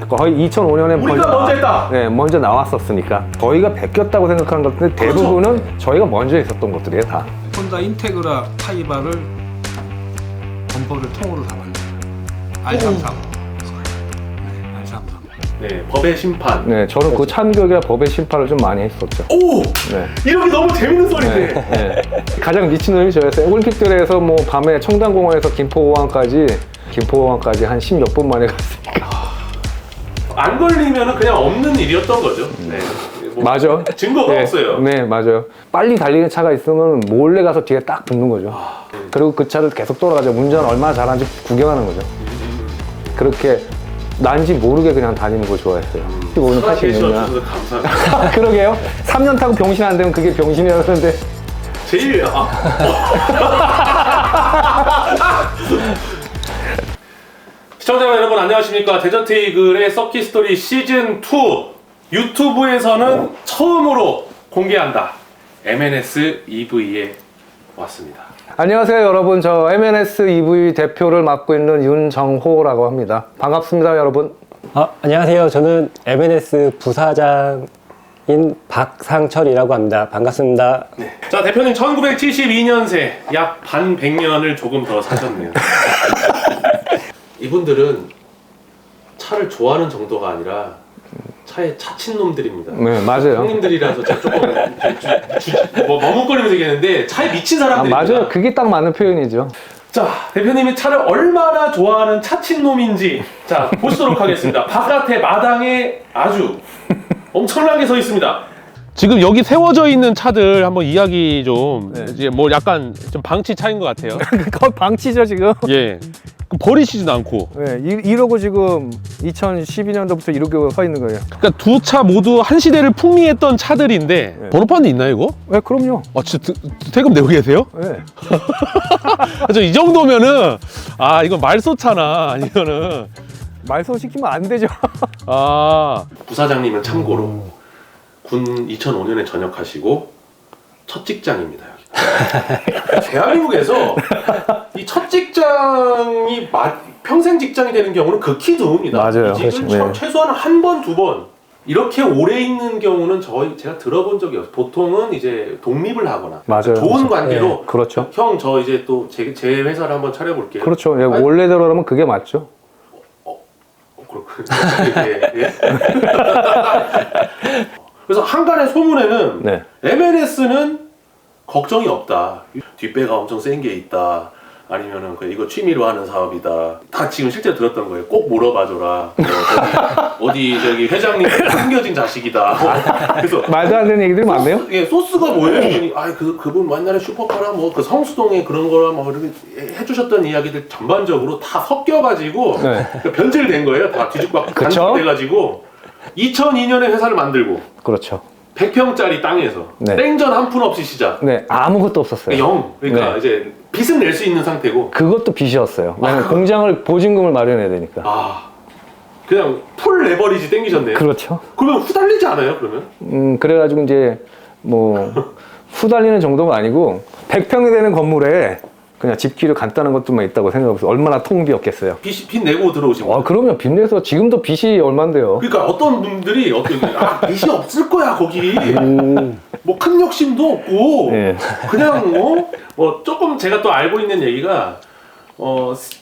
거의 2005년에 우리가 먼저 했다. 네, 먼저 나왔었으니까 저희가 베꼈다고 생각하는 것들 대부분은 저희가 먼저 있었던 것들이에요 다. 혼다 인테그라 타이바를 범퍼를 통으로 다 만들어요. R33. 네, R33. 네, 법의 심판. 네, 저는 그 참교육이나 법의 심판을 좀 많이 했었죠. 오! 네. 이렇게 너무 재밌는 소리인데. 네. 가장 미친 놈이 저였어요. 올림픽들에서 뭐 밤에 청담공원에서 김포공항까지 한 10몇 분 만에 갔으니까. 안 걸리면 그냥 없는 일이었던 거죠. 네. 뭐 맞아. 증거가 네, 없어요. 네, 맞아요. 빨리 달리는 차가 있으면 몰래 가서 뒤에 딱 붙는 거죠. 그리고 그 차를 계속 돌아가죠. 운전 얼마나 잘하는지 구경하는 거죠. 그렇게 난지 모르게 그냥 다니는 거 좋아했어요. 오늘 사실 86년. 주셔서 감사합니다. 그러게요. 3년 타고 병신 안 되면 그게 병신이었는데. 제일 시청자 여러분 안녕하십니까. 데저트 이글의 서킷 스토리 시즌 2 유튜브에서는 처음으로 공개한다. MNS EV에 왔습니다. 안녕하세요 여러분. 저 MNS EV 대표를 맡고 있는 윤정호라고 합니다. 반갑습니다 여러분. 안녕하세요. 저는 MNS 부사장인 박상철이라고 합니다. 반갑습니다. 네. 자 대표님 1972년생 약 반 100년을 조금 더 사셨네요. 이분들은 차를 좋아하는 정도가 아니라 차에 차친 놈들입니다. 네, 맞아요. 형님들이라서 제가 조금 뭐 머뭇거리면서 얘기했는데 차에 미친 사람들입니다. 맞아요. 그게 딱 맞는 표현이죠. 자, 대표님이 차를 얼마나 좋아하는 차친 놈인지 자 보시도록 하겠습니다. 바깥에 마당에 아주 엄청나게 서 있습니다. 지금 여기 세워져 있는 차들 한번 이야기 좀 이제 뭐 약간 좀 방치 차인 것 같아요. 그거 방치죠 지금. 예, 버리시진 않고. 네, 이러고 지금 2012년도부터 이렇게 서 있는 거예요. 그러니까 두 차 모두 한 시대를 풍미했던 차들인데 번호판도 있나요 이거? 네, 그럼요. 아 진짜 세금 내고 계세요? 네. 그래서 이 정도면은 이건 말소차나 아니면은 말소 시키면 안 되죠. 부사장님은 참고로 군 2005년에 전역하시고 첫 직장입니다. 여기. 대한민국에서 이 첫 직장이 평생 직장이 되는 경우는 극히 드뭅니다. 맞아요. 이직은 그렇죠. 네. 최소한 한 번, 두 번. 이렇게 오래 있는 경우는 제가 들어본 적이 없어요. 보통은 이제 독립을 하거나 맞아요. 좋은 그렇죠. 관계로 네, 그렇죠. 형 저 이제 또 제 회사를 한번 차려볼게요. 그렇죠. 예, 원래대로라면 그게 맞죠. 그렇군요. 예. 그래서 한간의 소문에는 네. MNS는 걱정이 없다. 뒷배가 엄청 센 게 있다. 아니면은 이거 취미로 하는 사업이다. 다 지금 실제로 들었던 거예요. 꼭 물어봐줘라. 어디 저기 회장님 숨겨진 자식이다. 그래서 말도 안 되는 얘기들이 많네요. 소스가 뭐예요? 그랬더니 그분 옛날에 슈퍼카라 뭐 그 성수동에 그런 거라 뭐 이렇게 해주셨던 이야기들 전반적으로 다 섞여가지고 네. 변질된 거예요. 다 뒤죽박 그쵸? 간직돼가지고 2002년에 회사를 만들고 그렇죠. 100평짜리 땅에서 네. 땡전 한 푼 없이 시작. 네, 아무것도 없었어요. 그러니까 네. 이제 빚은 낼 수 있는 상태고. 그것도 빚이었어요. 왜냐면 공장을 보증금을 마련해야 되니까. 그냥 풀 레버리지 땡기셨네요. 그렇죠. 그러면 후달리지 않아요? 그러면? 그래가지고 이제 뭐 후달리는 정도가 아니고 100평이 되는 건물에 그냥 집기를 간단한 것들만 있다고 생각해보세요. 얼마나 통비였겠어요. 빚 내고 들어오신 거예요? 그러면 빚 내서 지금도 빚이 얼만데요. 그러니까 어떤 분들이 빚이 없을 거야 거기. 뭐 큰 욕심도 없고 네. 그냥 뭐 조금 제가 또 알고 있는 얘기가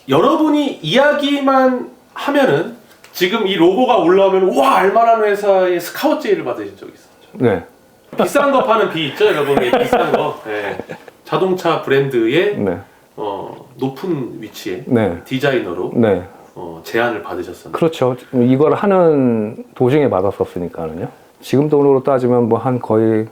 여러분이 이야기만 하면은 지금 이 로고가 올라오면 와 알만한 회사의 스카우트 제의를 받으신 적이 있었죠. 네. 비싼 거 파는 비 있죠 여러분. 비싼 거. 네. 자동차 브랜드의 네. 높은 위치에 네. 디자이너로 네. 제안을 받으셨습니다. 그렇죠. 이걸 하는 도중에 받았었으니까는요. 지금 돈으로 따지면 뭐 한 거의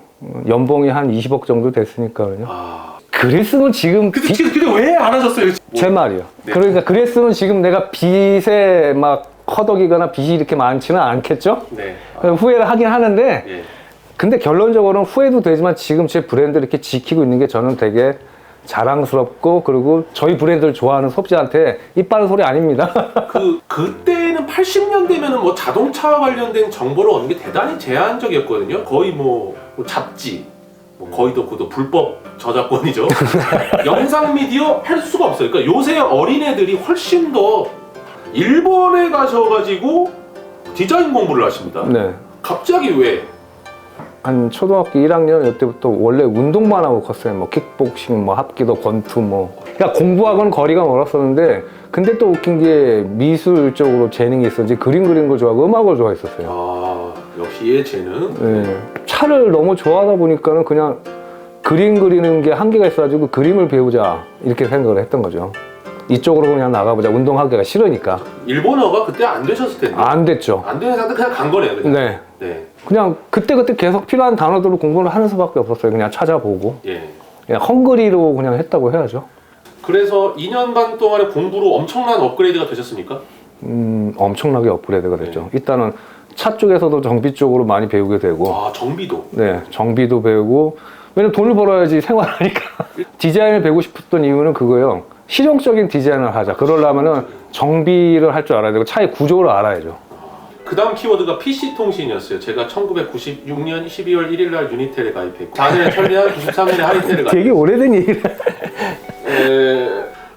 연봉이 한 20억 정도 됐으니까요. 그랬으면 지금 근데 왜 안 하셨어요? 제 말이요. 네. 그러니까 그랬으면 지금 내가 빚에 막 허덕이거나 빚이 이렇게 많지는 않겠죠? 네. 후회를 하긴 하는데 예. 근데 결론적으로는 후회도 되지만 지금 제 브랜드를 이렇게 지키고 있는 게 저는 되게 자랑스럽고 그리고 저희 브랜드를 좋아하는 소비자한테 입 바른 소리 아닙니다. 그때는 80년대면은 뭐 자동차와 관련된 정보를 얻는 게 대단히 제한적이었거든요. 거의 뭐 잡지, 거의도 그도 불법 저작권이죠. 영상 미디어 할 수가 없어요. 그러니까 요새 어린애들이 훨씬 더 일본에 가셔가지고 디자인 공부를 하십니다. 네. 갑자기 왜? 한 초등학교 1학년 이때부터 원래 운동만 하고 컸어요. 뭐 킥복싱, 뭐 합기도, 권투 뭐. 그러니까 공부하고는 거리가 멀었었는데 근데 또 웃긴 게 미술 쪽으로 재능이 있었지 그림 그리는 걸 좋아하고 음악을 좋아했었어요. 아, 역시 얘 재능. 네. 차를 너무 좋아하다 보니까는 그냥 그림 그리는 게 한계가 있어가지고 그림을 배우자 이렇게 생각을 했던 거죠. 이쪽으로 그냥 나가보자. 운동하기가 싫으니까. 일본어가 그때 안 되셨을 텐데. 안 됐죠. 안 되는 상태 그냥 간 거네요. 그냥. 네. 네. 그냥 그때그때 계속 필요한 단어들로 공부를 하는 수밖에 없었어요. 그냥 찾아보고. 예. 그냥 헝그리로 그냥 했다고 해야죠. 그래서 2년 반 동안의 공부로 엄청난 업그레이드가 되셨습니까? 엄청나게 업그레이드가 됐죠. 일단은 차 쪽에서도 정비 쪽으로 많이 배우게 되고, 아, 정비도. 네, 정비도 배우고, 왜냐면 돈을 벌어야지 생활하니까. 디자인을 배우고 싶었던 이유는 그거예요. 실용적인 디자인을 하자. 그러려면은 정비를 할 줄 알아야 되고, 차의 구조를 알아야죠. 그 다음 키워드가 PC통신이었어요. 제가 1996년 12월 1일 날 유니텔에 가입했고 4년에 설리한 93년에 하이텔에 되게 오래된 얘기를.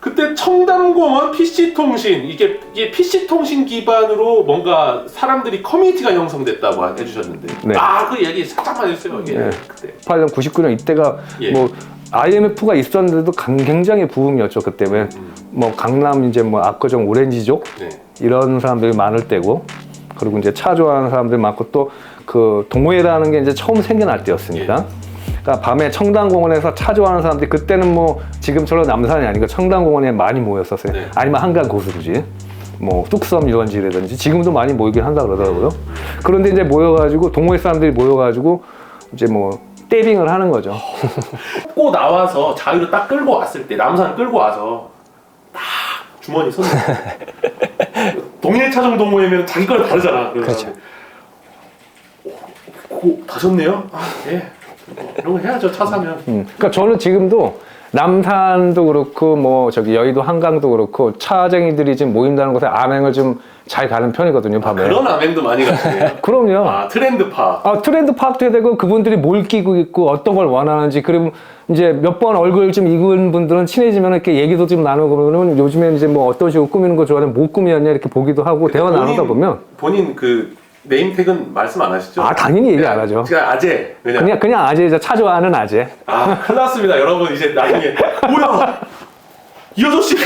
그때 청담공원 PC통신 이게 PC통신 기반으로 뭔가 사람들이 커뮤니티가 형성됐다고 해주셨는데 네. 아, 그 얘기 살짝만 해주세요. 이게 네. 그때 8년, 99년 이때가 예. 뭐 IMF가 있었는데도 굉장히 부흥이었죠. 그때는 뭐 강남 이제 뭐 압구정 오렌지족 네. 이런 사람들이 많을 때고 그리고 이제 차 좋아하는 사람들 많고 또 그 동호회라는 게 이제 처음 생겨날 때였으니까. 그러니까 밤에 청담공원에서 차 좋아하는 사람들이 그때는 뭐 지금처럼 남산이 아니고 청담공원에 많이 모였었어요. 네. 아니면 한강 고수부지, 뭐 뚝섬 유원지라든지 지금도 많이 모이긴 한다 그러더라고요. 그런데 이제 모여가지고 동호회 사람들이 모여가지고 이제 뭐 떼빙을 하는 거죠. 꼭 나와서 자유를 딱 끌고 왔을 때 남산 끌고 와서 딱 주머니 손 동일 차종 동호회면 자기 거랑 다르잖아. 그렇죠. 고 다셨네요? 아, 예. 뭐 이런 거 해야죠. 차 사면. 그러니까 저는 지금도 남산도 그렇고 뭐 저기 여의도 한강도 그렇고 차쟁이들이 지금 모인다는 곳에 암행을 좀 잘 가는 편이거든요. 밤에. 그런 아멘도 많이 가시네요. 그럼요. 아, 트렌드파. 트렌드 파악도 해야 되고 그분들이 뭘 끼고 있고 어떤 걸 원하는지 그리고 이제 몇 번 얼굴 좀 익은 분들은 친해지면 이렇게 얘기도 좀 나누고 그러면 요즘에는 이제 뭐 어떤 식으로 꾸미는 거 좋아하는 뭐 꾸미었냐 이렇게 보기도 하고 대화 나누다 보면 본인 그 네임택은 말씀 안 하시죠? 당연히 얘기 안 하죠. 제가 아재. 왜냐? 그냥 아재 차 좋아하는 아재. 큰일 났습니다. 여러분 이제 나중에 뭐야? 이 아저씨가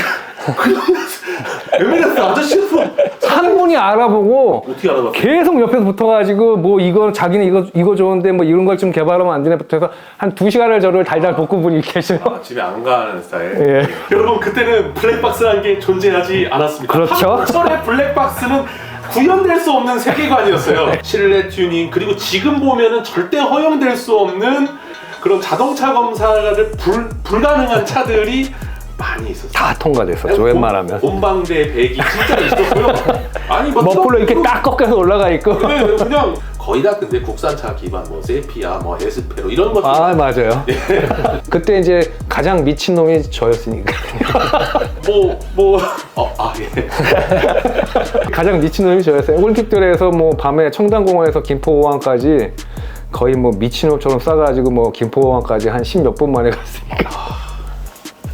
에메랄드 아저씨였어. 한 분이 알아보고 어떻게 알아봤어요? 계속 옆에서 붙어가지고 뭐 이거 자기는 이거 좋은데 뭐 이런 걸 좀 개발하면 안 되네 붙어서 한 2시간을 저를 달달 볶은 분이 계셔요. 집에 안 가는 스타일. 예. 여러분 그때는 블랙박스라는 게 존재하지 않았습니다. 그렇죠. 한철의 블랙박스는 구현될 수 없는 세계관이었어요. 실내 튜닝 그리고 지금 보면은 절대 허용될 수 없는 그런 자동차 검사를 불가능한 차들이 많이 있었어요. 다 통과됐었죠. 웬만하면. 곰방대 배기 진짜 있었고요. 아니 뭐 머플러 이렇게 딱 꺾여서 올라가 있고. 네, 그냥 거의 다 근데 국산차 기반 뭐 세피아 뭐 에스페로 이런 것들 맞아요. 그때 이제 가장 미친 놈이 저였으니까. 예. 가장 미친 놈이 저였어요. 올림픽들에서 뭐 밤에 청담공원에서 김포공항까지 거의 뭐 미친놈처럼 싸가지고 뭐 김포공항까지 한 10몇 분 만에 갔으니까.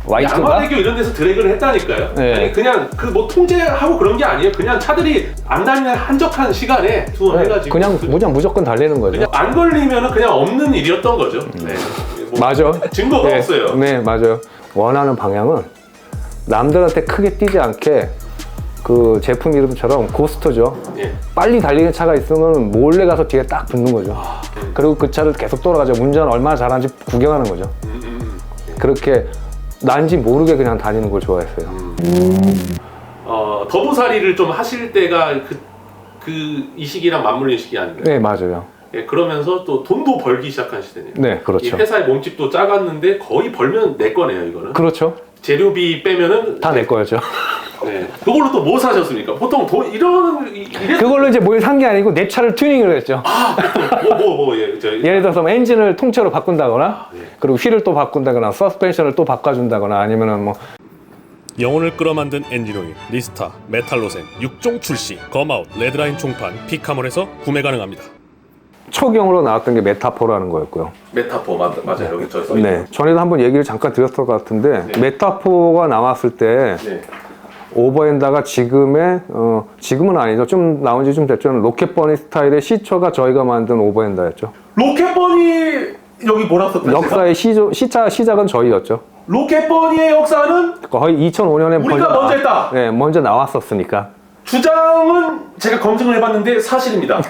와이프가 양화대교 이런 데서 드래그를 했다니까요. 네. 아니 그냥 그 뭐 통제하고 그런 게 아니에요. 그냥 차들이 안 다니는 한적한 시간에 투어해가지고 그냥 무조건 달리는 거죠. 그냥 안 걸리면은 그냥 없는 일이었던 거죠. 네. 뭐 맞아. 증거가 네, 없어요. 네, 맞아요. 원하는 방향은 남들한테 크게 뛰지 않게 그 제품 이름처럼 고스트죠. 예. 빨리 달리는 차가 있으면 몰래 가서 뒤에 딱 붙는 거죠. 그리고 그 차를 계속 돌아가죠. 운전 얼마나 잘하는지 구경하는 거죠. 그렇게 난지 모르게 그냥 다니는 걸 좋아했어요. 더부살이를 좀 하실 때가 이 시기랑 맞물린 시기 아닌가요? 네, 맞아요. 예, 그러면서 또 돈도 벌기 시작한 시대네요. 네, 이 그렇죠. 회사의 몸집도 작았는데 거의 벌면 내 거네요, 이거는. 그렇죠. 재료비 빼면은 다 내 거였죠. 네. 그걸로 또 뭐 사셨습니까? 보통 그걸로 이제 뭘 산 게 아니고 내 차를 튜닝을 했죠. 예를 들어서 뭐 엔진을 통째로 바꾼다거나 네. 그리고 휠을 또 바꾼다거나 서스펜션을 또 바꿔준다거나 아니면은 뭐 영혼을 끌어만든 엔진오일, 리스타, 메탈로센, 6종 출시, 검아웃, 레드라인 총판, 피카몰에서 구매 가능합니다. 초경으로 나왔던 게 메타포라는 거였고요. 메타포 맞아요. 여기 저 써 있는. 네. 전에도 한번 얘기를 잠깐 드렸을 것 같은데 네. 메타포가 나왔을 때 네. 오버핸다가 지금은 아니죠. 좀 나온 지 좀 됐죠. 로켓버니 스타일의 시초가 저희가 만든 오버핸다였죠. 로켓버니 여기 뭐라 썼다? 역사의 시작은 저희였죠. 로켓버니의 역사는 거의 2005년에 우리가 먼저 했다. 네, 먼저 나왔었으니까. 주장은 제가 검증을 해봤는데 사실입니다.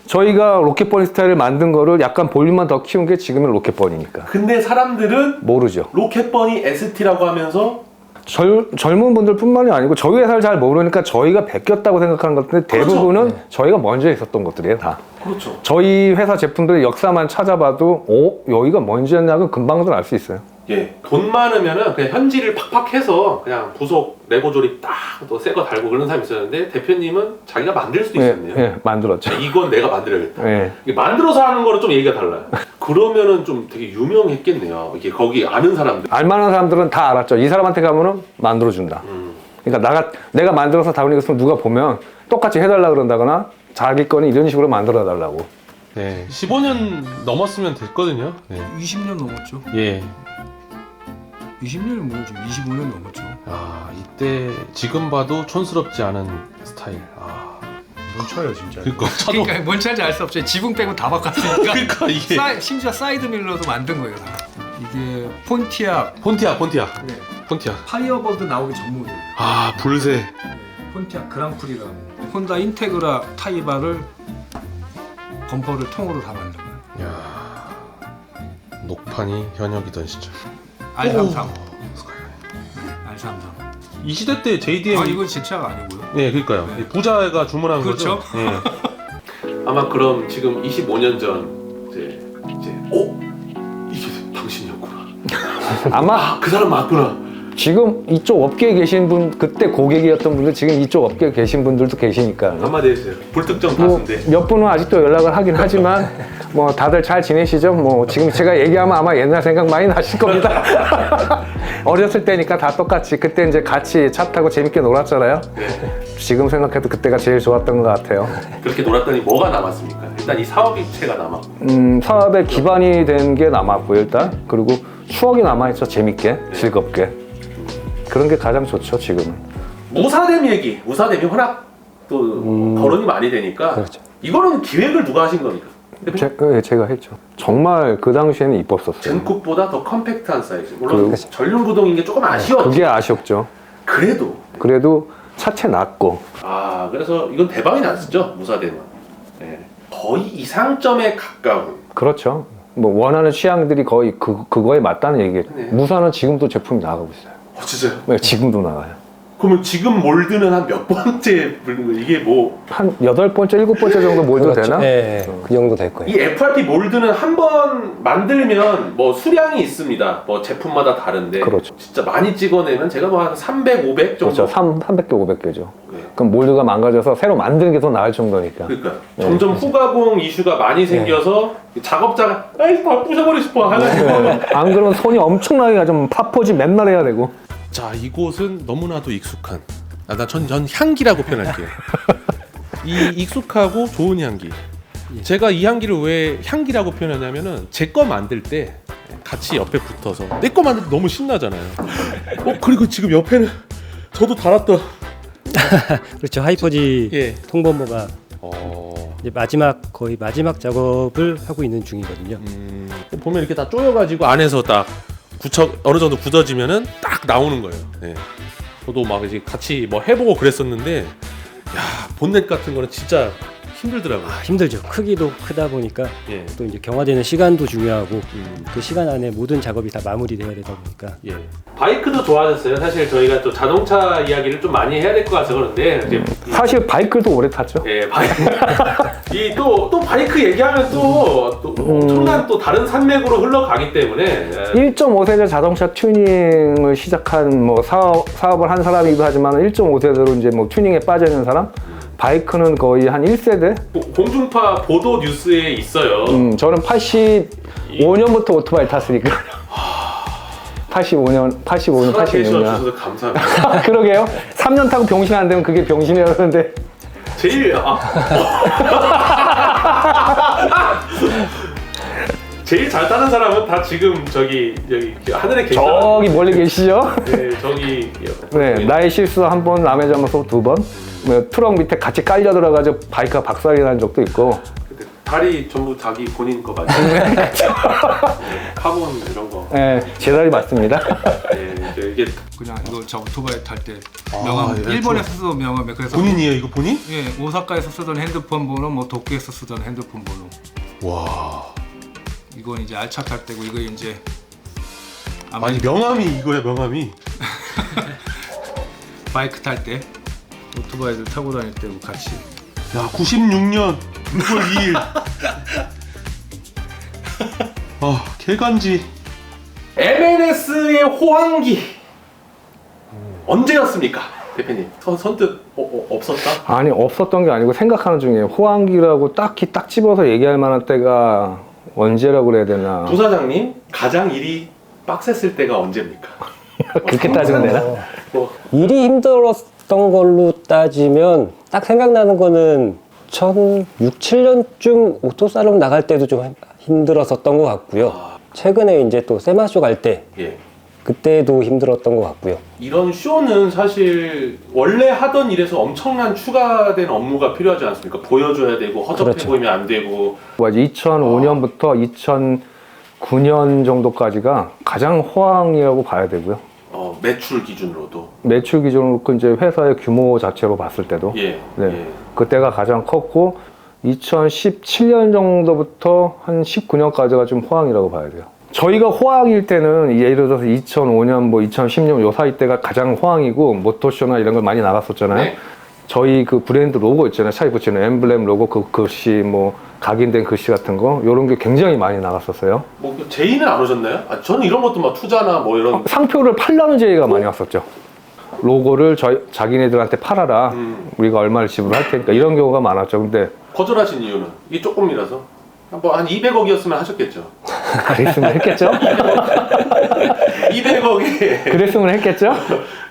저희가 로켓버니 스타일을 만든 거를 약간 볼륨만 더 키운 게 지금의 로켓버니니까. 근데 사람들은 모르죠. 로켓버니 ST라고 하면서 젊은 분들뿐만이 아니고 저희 회사를 잘 모르니까 저희가 베꼈다고 생각하는 것들 대부분은 그렇죠. 저희가 먼저 있었던 것들이에요, 다. 그렇죠. 저희 회사 제품들의 역사만 찾아봐도 여기가 뭔지였냐고 금방들 알 수 있어요. 예, 돈 많으면은 그냥 현지를 팍팍 해서 그냥 부속 레고 조립 딱 또 새 거 달고 그런 사람이 있었는데 대표님은 자기가 만들 수도 있었네요. 예, 만들었죠. 이건 내가 만들어야겠다. 예. 이게 만들어서 하는 거는 좀 얘기가 달라요. 그러면은 좀 되게 유명했겠네요. 이게 거기 아는 사람들. 알만한 사람들은 다 알았죠. 이 사람한테 가면은 만들어준다. 그러니까 내가 만들어서 다운이 있으면 누가 보면 똑같이 해달라 그런다거나 자기 거는 이런 식으로 만들어 달라고. 네, 15년 넘었으면 됐거든요. 네. 20년 넘었죠. 예. 20년은 뭐죠? 25년 넘었죠. 아, 이때 지금 봐도 촌스럽지 않은 스타일. 아, 뭔 차예요 진짜. 그러니까 뭔 차인지 알 수 없어요. 지붕 빼고 다 바꿨으니까. 그러니까 이게 심지어 사이드 밀러도 만든 거예요. 다. 이게 폰티악 폰티아. 네. 폰티아. 파이어버드 나오기 전문이에요. 아, 불새. 폰티악 그랑프리라는 혼다 인테그라 타이바를 범퍼를 통으로 다 만든 거예요. 야, 녹판이 현역이던 시절. R33. R33. 이 시대 때 JDM. 아 이건 제 차가 아니고요. 네, 그러니까요. 네. 부자가 주문한 그렇죠. 거죠. 네. 아마 그럼 지금 25년 전 이제 이게 당신이었구나. 아마 그 사람 맞구나. 지금 이쪽 업계에 계신 분, 그때 고객이었던 분들 지금 이쪽 업계에 계신 분들도 계시니까. 한마디 해주세요. 불특정 뭐 다수인데. 몇 분은 아직도 연락을 하긴 하지만 뭐 다들 잘 지내시죠? 뭐 지금 제가 얘기하면 아마 옛날 생각 많이 나실 겁니다. 어렸을 때니까 다 똑같이 그때 이제 같이 차 타고 재밌게 놀았잖아요. 지금 생각해도 그때가 제일 좋았던 것 같아요. 그렇게 놀았더니 뭐가 남았습니까? 일단 이 사업 입체가 남았고. 사업의 기반이 된 게 남았고 일단 그리고 추억이 남아있죠. 재밌게 즐겁게 그런 게 가장 좋죠 지금은. 무사댐 얘기. 무사댐이 워낙 또 거론이 많이 되니까. 그렇죠. 이거는 기획을 누가 하신 겁니까? 제가 했죠. 정말 그 당시에는 이뻤었어요. 젠쿱보다 더 컴팩트한 사이즈. 물론 그렇죠. 전륜 구동인 게 조금 아쉬웠지. 그게 아쉬웠죠. 그래도 차체 낮고 그래서 이건 대박이 났죠. 무사댐은. 네. 거의 이상점에 가까운. 그렇죠. 뭐 원하는 취향들이 거의 그거에 맞다는 얘기겠죠. 네. 무사는 지금도 제품이 나가고 있어요. 진짜요? 네, 지금도 나가요. 그러면 지금 몰드는 한 몇 번째 부르는 거예요? 이게 뭐 한 8번째, 7번째 정도 몰도 되나? 네, 그 정도 될 거예요. 이 FRP 몰드는 한 번 만들면 뭐 수량이 있습니다. 뭐 제품마다 다른데 그렇죠. 진짜 많이 찍어내면 제가 뭐 한 300, 500 정도. 그렇죠. 300개, 500개죠. 네. 그럼 몰드가 망가져서 새로 만드는 게 더 나을 정도니까. 그러니까 점점 후가공 이슈가 많이 생겨서 작업자가 아이 다 부셔버리고 싶어 하는 안 그러면 손이 엄청나게 가좀 파포지 맨날 해야 되고. 자, 이곳은 너무나도 익숙한 전 향기라고 표현할게요. 이 익숙하고 좋은 향기. 제가 이 향기를 왜 향기라고 표현하냐면은 제 거 만들 때 같이 옆에 붙어서 내 거 만들 때 너무 신나잖아요. 그리고 지금 옆에는 저도 달았던 그렇죠. 하이퍼지 예. 통범버가 이제 거의 마지막 작업을 하고 있는 중이거든요. 보면 이렇게 다 쪼여가지고 안에서 딱 어느 정도 굳어지면은 딱 나오는 거예요. 네. 저도 막 이제 같이 뭐 해보고 그랬었는데, 야, 본넷 같은 거는 진짜 힘들더라고요. 힘들죠. 크기도 크다 보니까 예. 또 이제 경화되는 시간도 중요하고 그 시간 안에 모든 작업이 다 마무리돼야 되다 보니까 예. 바이크도 좋아졌어요. 사실 저희가 또 자동차 이야기를 좀 많이 해야 될 것 같아서 그런데 이제 사실 바이크도 오래 탔죠. 예, 바이크. 또 바이크 얘기하면 또 엄청난 또 다른 산맥으로 흘러가기 때문에 1.5세대 자동차 튜닝을 시작한 뭐 사업을 한 사람이기도 하지만 1.5세대로 이제 뭐 튜닝에 빠져 있는 사람. 바이크는 거의 한 1세대? 공중파 보도 뉴스에 있어요. 저는 85년부터 오토바이 탔으니까. 85년, 86년. 주셔서 감사합니다. 그러게요. 3년 타고 병신 안 되면 그게 병신이라는데. 제일 잘 따는 사람은 다 지금 저기 여기 하늘에 계신 사람. 저기 멀리 계시죠? 네, 저기. 네, 나의 실수 한 번, 남의 잘못으로 두 번. 트럭 밑에 같이 깔려 들어가지고 바이크가 박살이 난 적도 있고. 근데 다리 전부 자기 본인 거 맞죠? 네, 카본 이런 거. 네, 제 다리 맞습니다. 네, 이게 그냥 이거 저 오토바이 탈 때 명함 예, 일본에서 쓰던 명함에 그래서 본인이에요, 이거 본인? 예 오사카에서 쓰던 핸드폰 번호 뭐 도쿄에서 쓰던 핸드폰 번호 와. 이건 이제 알차 탈 때고 이거 이제 아마 아니 명함이 이거야, 명함이. 바이크 탈 때 오토바이를 타고 다닐 때 같이 야, 96년 6월 2일. 아, 개간지. MNS의 호황기 언제였습니까, 대표님? 선뜻 없었다? 아니, 없었던 게 아니고 생각하는 중이에요. 호황기라고 딱히 딱 집어서 얘기할 만한 때가 언제라고 그래야 되나. 부사장님, 가장 일이 빡셌을 때가 언제입니까? 그렇게 따지면 되나? 뭐, 일이 힘들었던 걸로 따지면 딱 생각나는 거는 2006, 7년쯤 오토살롱 나갈 때도 좀 힘들었었던 것 같고요. 최근에 이제 또 세마쇼 갈 때 예. 그때도 힘들었던 것 같고요. 이런 쇼는 사실 원래 하던 일에서 엄청난 추가된 업무가 필요하지 않습니까? 보여줘야 되고 허접해 그렇죠. 보이면 안 되고. 2005년부터 2009년 정도까지가 가장 호황이라고 봐야 되고요. 매출 기준으로도. 매출 기준으로 놓고 이제 회사의 규모 자체로 봤을 때도 예. 네. 예. 그때가 가장 컸고 2017년 정도부터 한 19년까지가 좀 호황이라고 봐야 돼요. 저희가 호황일 때는 예를 들어서 2005년, 뭐 2010년 요 사이 때가 가장 호황이고 모토쇼나 이런 걸 많이 나갔었잖아요. 네. 저희 그 브랜드 로고 있잖아요. 차에 붙이는 엠블렘 로고 그 글씨 뭐 각인된 글씨 같은 거 이런 게 굉장히 많이 나갔었어요. 뭐 제의는 안 오셨나요? 저는 이런 것도 막 투자나 뭐 이런. 상표를 팔라는 제의가 많이 왔었죠. 로고를 자기네들한테 팔아라. 우리가 얼마를 지불할 테니까 이런 경우가 많았죠. 근데 거절하신 이유는 이게 조금이라서 한 200억이었으면 하셨겠죠. 그랬으면 했겠죠? 200억에 그랬으면 했겠죠?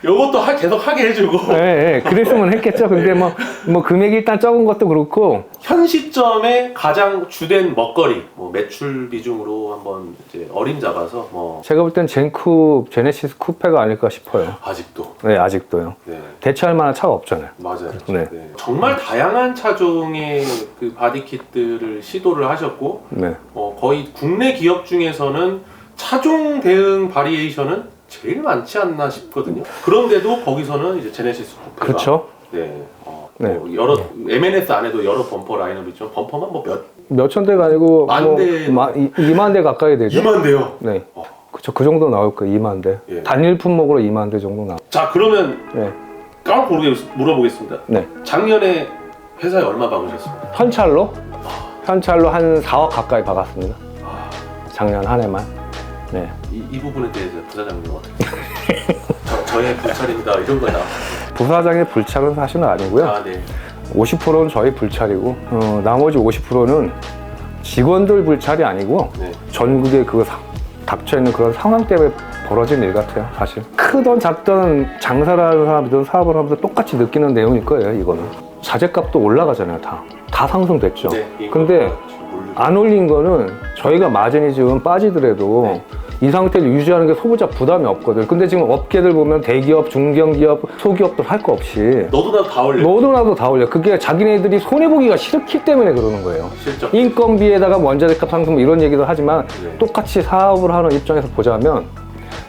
이것도 계속 하게 해주고. 네, 그랬으면 했겠죠. 근데 뭐 금액이 일단 적은 것도 그렇고 현 시점에 가장 주된 먹거리, 뭐 매출 비중으로 한번 이제 어림잡아서 뭐 제가 볼 땐 제네시스 쿠페가 아닐까 싶어요. 아직도. 네, 아직도요. 네, 대체할 만한 차가 없잖아요. 맞아요. 네. 네. 정말 다양한 차종의 그 바디킷들을 시도를 하셨고, 네. 거의 국내 기업 중에서는 차종 대응 바리에이션은 제일 많지 않나 싶거든요. 그런데도 거기서는 이제 제네시스 쿠페가 그렇죠. 네. 네. 뭐 여러 M&S 안에도 여러 범퍼 라인업이 있죠. 범퍼만 뭐 몇천 대가 아니고 만 대. 2만 대 가까이 되죠. 2만 대요. 네. 그쵸. 그 정도 나올 거예요. 2만 대. 예. 단일 품목으로 2만 대 정도 나올 자, 그러면 네. 까먹고 물어보겠습니다. 네. 작년에 회사에 얼마 박으셨습니까? 현찰로 한 4억 가까이 박았습니다. 작년 한 해만. 네. 이 부분에 대해서 부사장님 어떻게? 저의 불찰입니다. 이런 거다. 부사장의 불찰은 사실은 아니고요. 아, 네. 50%는 저희 불찰이고 나머지 50%는 직원들 불찰이 아니고 네. 전국에 그 닥쳐있는 그런 상황 때문에 벌어진 일 같아요. 사실 크던 작던 장사를 하는 사람들은 사업을 하면서 똑같이 느끼는 내용일 거예요. 이거는 자재값도 올라가잖아요. 다 상승됐죠. 네, 근데 안 올린 거는 저희가 마진이 지금 빠지더라도 네. 이 상태를 유지하는 게 소비자 부담이 없거든. 근데 지금 업계들 보면 대기업, 중견기업, 소기업들 할 거 없이 너도 나도 다 올려. 너도 나도 다 올려. 그게 자기네들이 손해보기가 싫기 때문에 그러는 거예요. 실적. 인건비에다가 원자재값 상승 뭐 이런 얘기도 하지만 네. 똑같이 사업을 하는 입장에서 보자면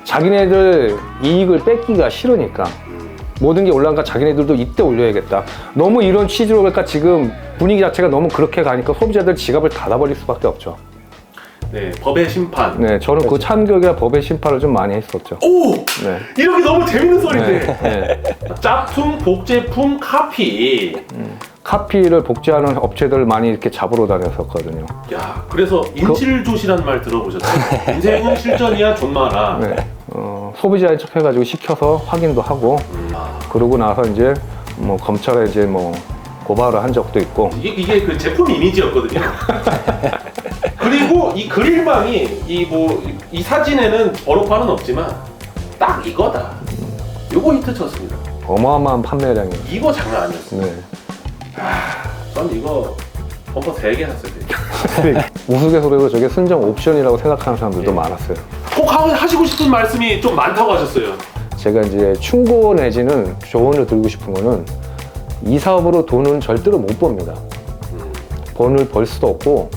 자기네들 이익을 뺏기가 싫으니까 모든 게 올라가니까 자기네들도 이때 올려야겠다. 너무 이런 취지로 그러니까 지금 분위기 자체가 너무 그렇게 가니까 소비자들 지갑을 닫아버릴 수밖에 없죠. 네, 법의 심판. 네, 저는 그 참교육이나 법의 심판을 좀 많이 했었죠. 오! 네. 이렇게 너무 재밌는 소리인데. 네. 짝퉁, 복제품, 카피. 카피를 복제하는 업체들을 많이 이렇게 잡으러 다녔었거든요. 야, 그래서 인실조시란 말 들어보셨어요? 인생은 실전이야 존마라. 네. 소비자인 척 해가지고 시켜서 확인도 하고 그러고 나서 이제 뭐 검찰에 이제 뭐 고발을 한 적도 있고. 이게 그 제품 이미지였거든요. 그리고 이 그릴망이 이 사진에는 번호판은 없지만 딱 이거다. 요거 히트 쳤습니다. 어마어마한 판매량이에요. 이거 장난 아니었어요. 네. 전 이거 범퍼 3개 샀어요. 우스갯소리로 저게 순정 옵션이라고 생각하는 사람들도 많았어요. 꼭 하시고 싶은 말씀이 좀 많다고 하셨어요. 제가 이제 충고 내지는 조언을 드리고 싶은 거는 이 사업으로 돈은 절대로 못 법니다. 돈을 벌 수도 없고